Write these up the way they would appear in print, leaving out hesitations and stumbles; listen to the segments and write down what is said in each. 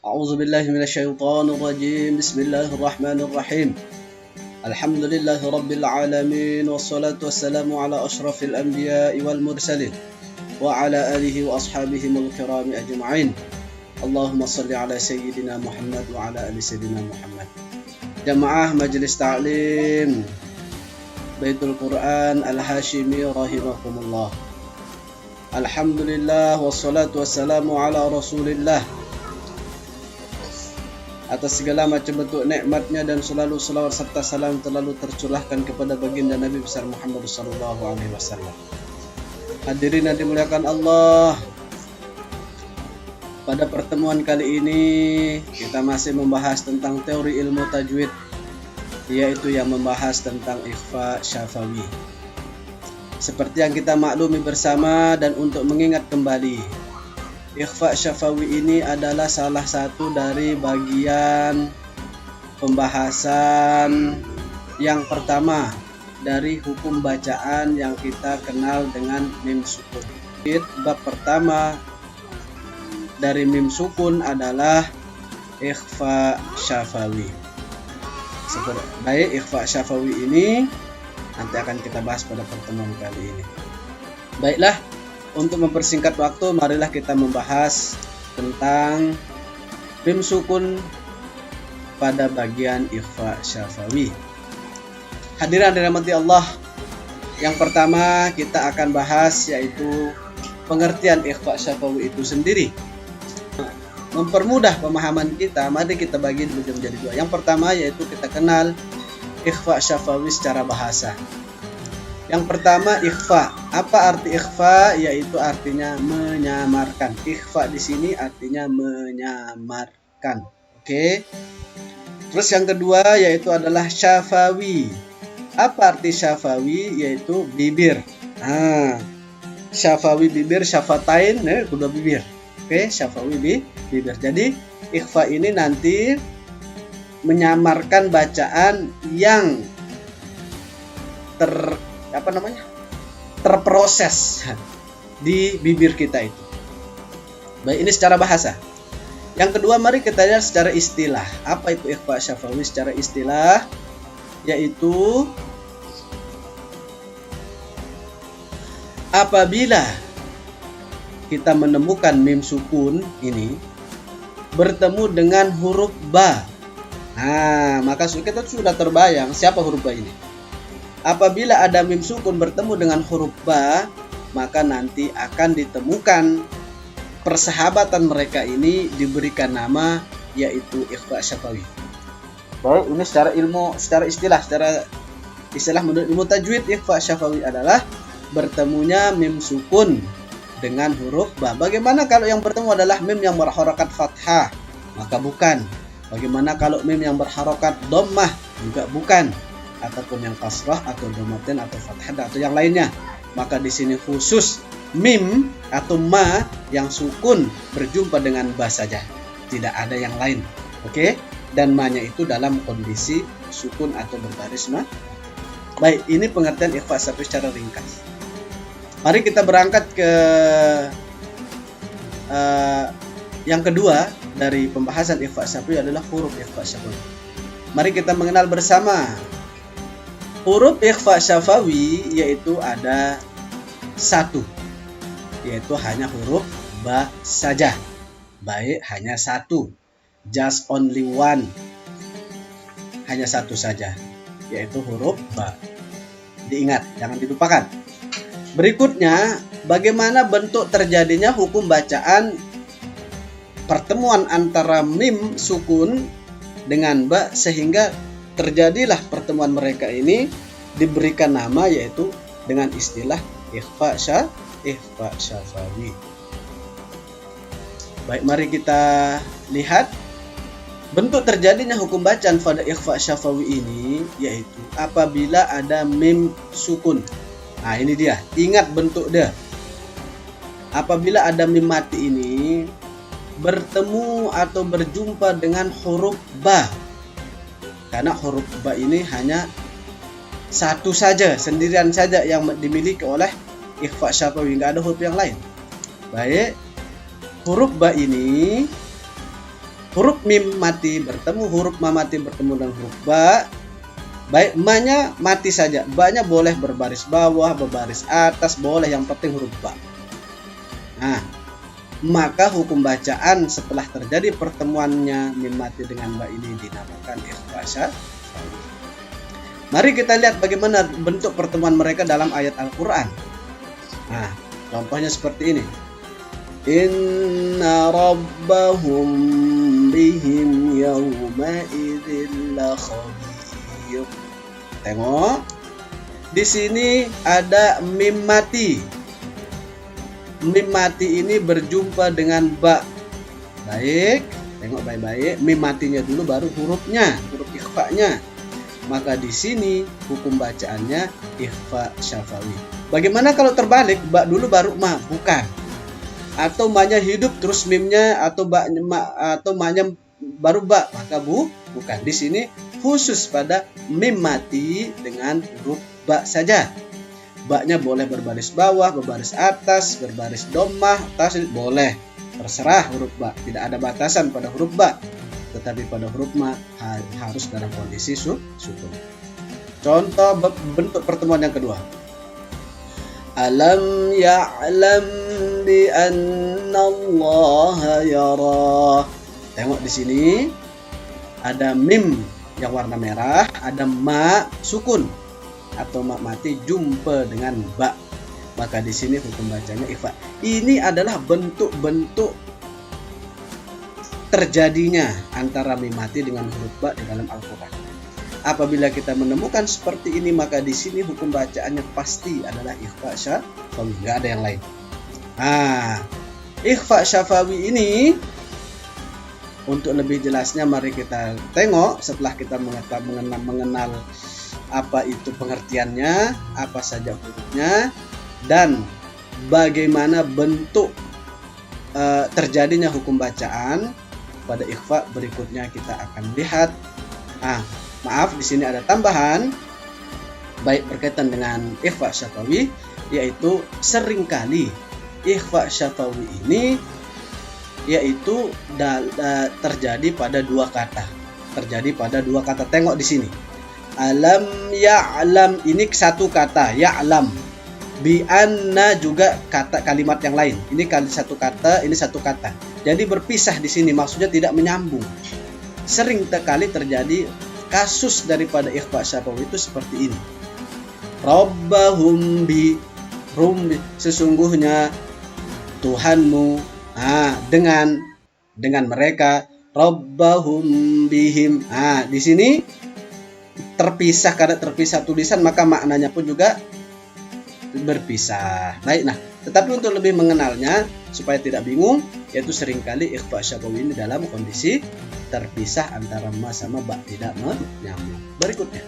أعوذ بالله من الشيطان الرجيم. بسم الله الرحمن الرحيم. الحمد لله رب العالمين، والصلاة والسلام على أشرف الأنبياء والمرسلين وعلى آله وأصحابه الكرام أجمعين. اللهم صل على سيدنا محمد وعلى آل سيدنا محمد. جماعة مجلس تعليم بيت القرآن الهاشمي رحمكم الله. الحمد لله والصلاة والسلام على رسول الله. Atas segala macam bentuk nikmatnya dan selalu selawat serta salam terlalu tercurahkan kepada baginda Nabi besar Muhammad sallallahu alaihi wasallam. Hadirin yang dimuliakan Allah, pada pertemuan kali ini kita masih membahas tentang teori ilmu tajwid, yaitu yang membahas tentang ikhfa syafawi. Seperti yang kita maklumi bersama dan untuk mengingat kembali, ikhfa syafawi ini adalah salah satu dari bagian pembahasan yang pertama dari hukum bacaan yang kita kenal dengan mim sukun. Bab pertama dari mim sukun adalah ikhfa syafawi. Baik, ikhfa syafawi ini nanti akan kita bahas pada pertemuan kali ini. Baiklah, untuk mempersingkat waktu, marilah kita membahas tentang mim sukun pada bagian ikhfa syafawi. Hadirin dirahmati Allah, yang pertama kita akan bahas yaitu pengertian ikhfa syafawi itu sendiri. Mempermudah pemahaman kita, mari kita bagi menjadi dua. Yang pertama yaitu kita kenal ikhfa syafawi secara bahasa. Yang pertama, ikhfa. Apa arti ikhfa? Yaitu artinya menyamarkan. Ikhfa di sini artinya menyamarkan. Oke. Terus yang kedua yaitu adalah syafawi. Apa arti syafawi? Yaitu bibir. Syafawi bibir, syafatain, kedua bibir. Oke, syafawi bibir. Jadi ikhfa ini nanti menyamarkan bacaan yang terproses di bibir kita itu. Baik, ini secara bahasa. Yang kedua, mari kita lihat secara istilah. Apa itu ikhfa syafawi secara istilah? Yaitu apabila kita menemukan mim sukun ini bertemu dengan huruf ba. Maka kita sudah terbayang siapa huruf ba ini. Apabila ada mim sukun bertemu dengan huruf ba, maka nanti akan ditemukan persahabatan mereka ini diberikan nama yaitu ikhfa syafawi. Baik, ini secara istilah menurut ilmu tajwid, ikhfa syafawi adalah bertemunya mim sukun dengan huruf ba. Bagaimana kalau yang bertemu adalah mim yang berharokat fathah? Maka bukan. Bagaimana kalau mim yang berharokat dhammah? Juga bukan. Ataupun yang kasrah atau dhammatain atau fathah atau yang lainnya. Maka di sini khusus mim atau ma yang sukun berjumpa dengan ba saja. Tidak ada yang lain. Oke? Dan ma-nya itu dalam kondisi sukun atau berbaris ma. Baik, ini pengertian ikhfa syafawi secara ringkas. Mari kita berangkat ke yang kedua dari pembahasan ikhfa syafawi adalah huruf ikhfa syafawi. Mari kita mengenal bersama huruf ikhfa syafawi, yaitu ada satu, yaitu hanya huruf ba saja. Baik, hanya satu, just only one, hanya satu saja, yaitu huruf ba. Diingat, jangan dilupakan. Berikutnya, bagaimana bentuk terjadinya hukum bacaan pertemuan antara mim sukun dengan ba sehingga terjadilah pertemuan mereka ini diberikan nama yaitu dengan istilah ikhfa syafawi. Baik, mari kita lihat bentuk terjadinya hukum bacaan pada ikhfa syafawi ini yaitu apabila ada mim sukun. Ini dia, ingat bentuk dia. Apabila ada mim mati ini bertemu atau berjumpa dengan huruf ba. Karena huruf ba ini hanya satu saja, sendirian saja yang dimiliki oleh ikhfa syafawi, nggak ada huruf yang lain. Baik, huruf ba ini huruf mim mati bertemu huruf ma mati bertemu dengan huruf ba, baik ma-nya mati saja, ba-nya boleh berbaris bawah, berbaris atas, boleh, yang penting huruf ba. Nah, maka hukum bacaan setelah terjadi pertemuannya mim mati dengan ba ini dinamakan ikhfa syafawi. Mari kita lihat bagaimana bentuk pertemuan mereka dalam ayat Al-Quran. Nah, contohnya seperti ini. Inna rabbahum bihim yawma idzin lakhabir. Tengok, di sini ada mim mati. Mim mati ini berjumpa dengan ba. Baik, tengok baik-baik. Mim matinya dulu baru hurufnya, huruf ikhfa-nya. Maka di sini hukum bacaannya ikhfa syafawi. Bagaimana kalau terbalik, ba dulu baru ma? Bukan. Atau ma-nya hidup terus mimnya, atau ma-nya baru ba, maka bukan. Di sini khusus pada mim mati dengan huruf ba saja. Ba-nya boleh berbaris bawah, berbaris atas, berbaris dhammah, tasydid, boleh. Terserah huruf ba, tidak ada batasan pada huruf ba. Tetapi pada huruf ma harus dalam kondisi sukun. Contoh bentuk pertemuan yang kedua. Alam ya'lam bi anna Allah yara. Tengok di sini ada mim yang warna merah, ada ma sukun atau ma mati jumpa dengan ba. Maka di sini hukum bacanya ikhfa. Ini adalah bentuk-bentuk terjadinya antara mim mati dengan huruf ba di dalam Al-Quran. Apabila kita menemukan seperti ini, maka di sini hukum bacaannya pasti adalah ikhfa syafawi, nggak ada yang lain. Nah, ikhfa syafawi ini untuk lebih jelasnya mari kita tengok setelah kita mengenal apa itu pengertiannya, apa saja hurufnya, dan bagaimana bentuk terjadinya hukum bacaan pada ikhfa. Berikutnya kita akan lihat. Maaf, di sini ada tambahan baik berkaitan dengan ikhfa syafawi, yaitu seringkali ikhfa syafawi ini yaitu terjadi pada dua kata. Tengok di sini. Alam ya'lam ini satu kata, ya'lam. Bi anna juga kalimat yang lain. Ini satu kata, ini satu kata. Jadi berpisah di sini, maksudnya tidak menyambung. Sering kali terjadi kasus daripada ikhfa syafawi itu seperti ini. Rabbahum bi sesungguhnya Tuhanmu dengan mereka. Rabbahum bihim. Di sini terpisah, karena terpisah tulisan maka maknanya pun juga berpisah. Baik, tetapi untuk lebih mengenalnya supaya tidak bingung, yaitu seringkali ikhfa syafawi ini dalam kondisi terpisah antara ma sama ba, tidak menyambung. Berikutnya,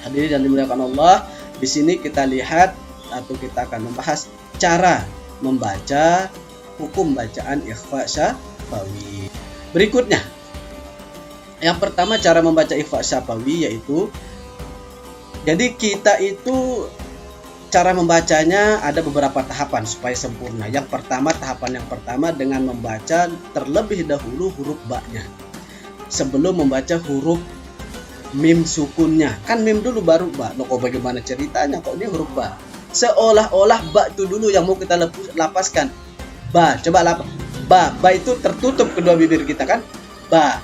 hadirin yang dimuliakan Allah, di sini kita lihat atau kita akan membahas cara membaca hukum bacaan ikhfa syafawi. Berikutnya, yang pertama cara membaca ikhfa syafawi yaitu, jadi kita itu cara membacanya ada beberapa tahapan supaya sempurna. Tahapan yang pertama dengan membaca terlebih dahulu huruf ba-nya sebelum membaca huruf mim sukunnya. Kan mim dulu baru ba. Kok bagaimana ceritanya kok ini huruf ba? Seolah-olah ba itu dulu yang mau kita lapaskan. Ba, coba lapas. Ba itu tertutup kedua bibir kita kan? Ba,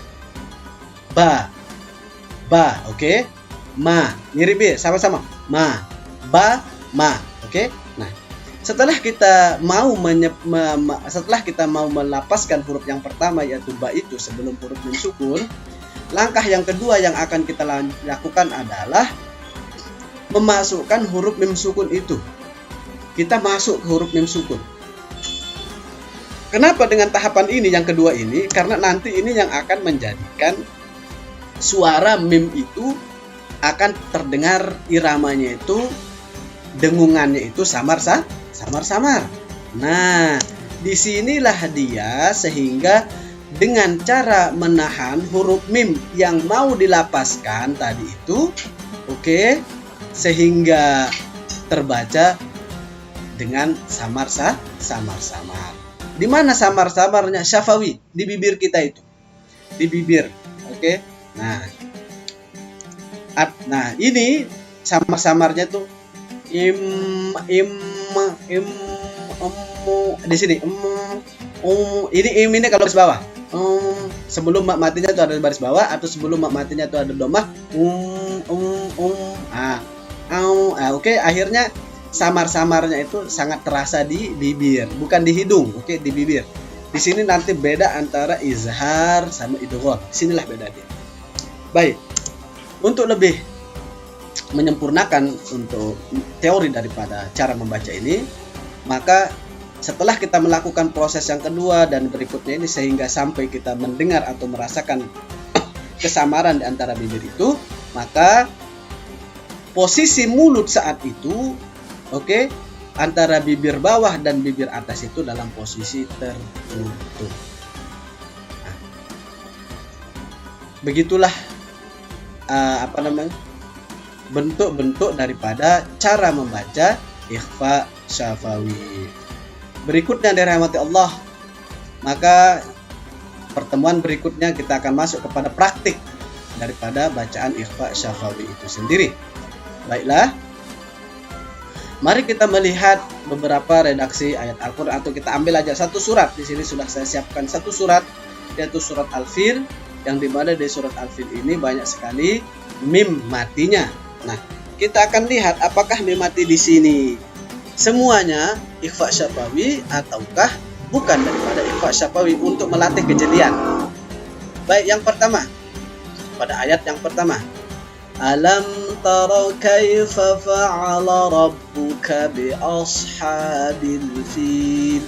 oke? Ma, mirip sama-sama. Ma, ba, ma, oke? Nah, setelah kita mau melapaskan huruf yang pertama yaitu ba itu sebelum huruf mim sukun, langkah yang kedua yang akan kita lakukan adalah memasukkan huruf mim sukun itu. Kita masuk ke huruf mim sukun. Kenapa dengan tahapan ini yang kedua ini? Karena nanti ini yang akan menjadikan suara mim itu akan terdengar iramanya itu, dengungannya itu samar-samar. Nah, disinilah dia sehingga dengan cara menahan huruf mim yang mau dilapaskan tadi itu, oke, sehingga terbaca dengan samar-samar. Di mana samar-samarnya syafawi? Di bibir kita itu. Di bibir. Oke. Nah, ini samar-samarnya tuh di sini. Ini kalau garis bawah. Sebelum mak matinya tuh ada baris bawah, atau sebelum mak matinya tuh ada domah. Oke, akhirnya samar-samarnya itu sangat terasa di bibir, bukan di hidung. Oke, di bibir. Di sini nanti beda antara izhar sama idgham. Sinilah beda dia. Baik. Untuk lebih menyempurnakan untuk teori daripada cara membaca ini, maka setelah kita melakukan proses yang kedua dan berikutnya ini sehingga sampai kita mendengar atau merasakan kesamaran di antara bibir itu, maka posisi mulut saat itu, antara bibir bawah dan bibir atas itu dalam posisi tertutup. Nah, begitulah bentuk-bentuk daripada cara membaca ikhfa syafawi. Berikutnya dirahmati Allah, maka pertemuan berikutnya kita akan masuk kepada praktik daripada bacaan ikhfa syafawi itu sendiri. Baiklah, mari kita melihat beberapa redaksi ayat Al-Quran, atau kita ambil aja satu surat. Di sini sudah saya siapkan satu surat, yaitu surat Al-Fil, yang dimana di surat Al-Fil ini banyak sekali mim matinya. Nah, kita akan lihat apakah mim mati di sini semuanya ikhfa syafawi ataukah bukan daripada ikhfa syafawi untuk melatih kejelian. Baik, yang pertama, pada ayat yang pertama, alam tara kaifa fa'ala rabbuka bi ashabil fil.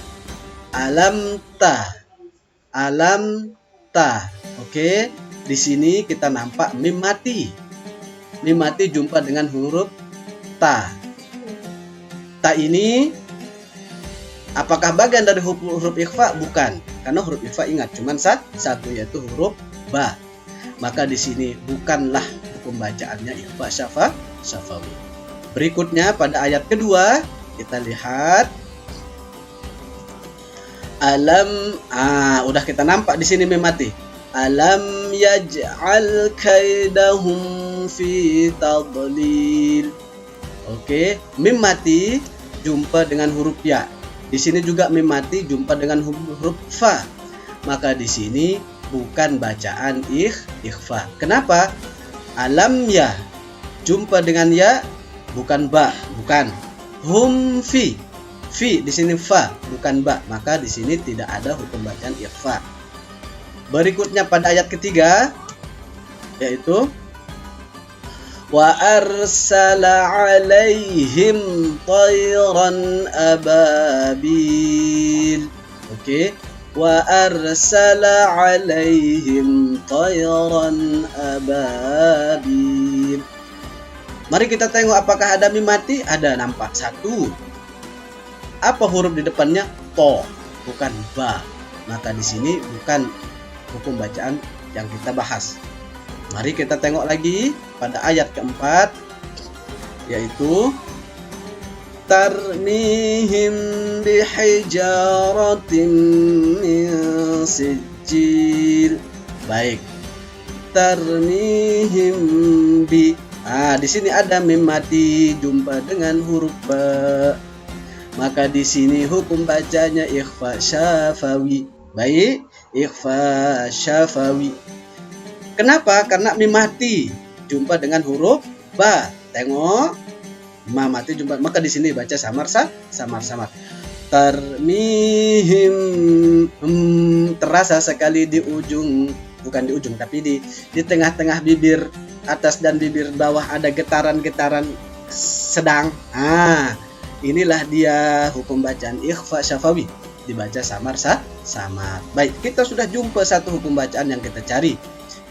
Alam ta. Oke, di sini kita nampak mim mati. Mim mati jumpa dengan huruf ta. Ta ini apakah bagian dari huruf ikhfa? Bukan, karena huruf ikhfa ingat cuman satu, yaitu huruf ba. Maka di sini bukanlah hukum bacaannya ikhfa syafawi. Berikutnya pada ayat kedua kita lihat alam, udah kita nampak di sini mim mati. Alam yaj'al kaidahum fi tadlil. Oke, mim mati jumpa dengan huruf ya. Di sini juga mim mati jumpa dengan huruf fa. Maka di sini bukan bacaan ikhfa. Kenapa? Alam ya jumpa dengan ya, bukan ba, bukan. Hum fi di sini fa, bukan ba. Maka di sini tidak ada hukum bacaan ikhfa. Berikutnya pada ayat ketiga, yaitu wa arsala alaihim tayran ababil. Oke, wa arsala alaihim tayran ababil. Mari kita tengok apakah ada mim mati. Ada, nampak satu. Apa huruf di depannya? To, bukan ba. Maka di sini bukan hukum bacaan yang kita bahas. Mari kita tengok lagi pada ayat keempat, yaitu tarmihim bihijaratin min sijil. Baik, tarmihim bi. Di sini ada mim mati jumpa dengan huruf ba. Maka di sini hukum bacanya ikhfa syafawi. Baik, ikhfa syafawi. Kenapa? Karena mim mati jumpa dengan huruf ba. Tengok, ma mati jumpa, maka di sini baca samar. Tarmihim, terasa sekali di ujung, bukan di ujung tapi di tengah-tengah bibir atas dan bibir bawah ada getaran-getaran sedang. Inilah dia hukum bacaan ikhfa syafawi, dibaca samar. Baik, kita sudah jumpa satu hukum bacaan yang kita cari,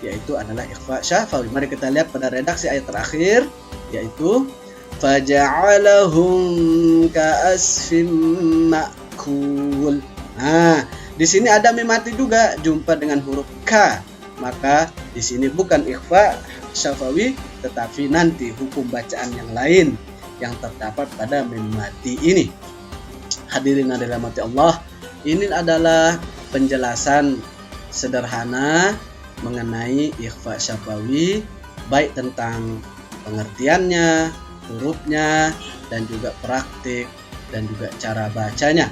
yaitu adalah ikhfa syafawi. Mari kita lihat pada redaksi ayat terakhir, yaitu faja'alahum ka'asfim ma'kul. Di sini ada mim mati juga jumpa dengan huruf ka. Maka di sini bukan ikhfa syafawi, tetapi nanti hukum bacaan yang lain yang terdapat pada mim mati ini. Hadirin yang dirahmati Allah, Ini adalah penjelasan sederhana mengenai ikhfa syafawi, baik tentang pengertiannya, hurufnya, dan juga praktik dan juga cara bacanya.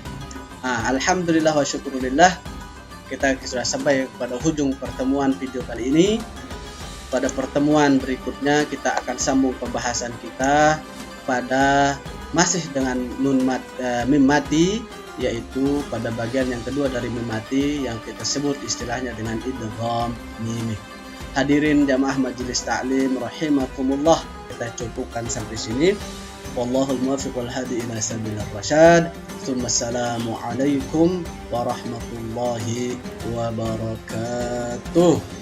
Alhamdulillah wa syukurillah, kita sudah sampai pada ujung pertemuan video kali ini. Pada pertemuan berikutnya kita akan sambung pembahasan kita pada masih dengan mim mati, yaitu pada bagian yang kedua dari mim mati yang kita sebut istilahnya dengan idgham mimi. Hadirin jamaah majelis ta'lim rahimakumullah, kita cukupkan sampai sini. Wallahul muwaffiq wal hadi ila sabilir rasyad. Assalamualaikum warahmatullahi wabarakatuh.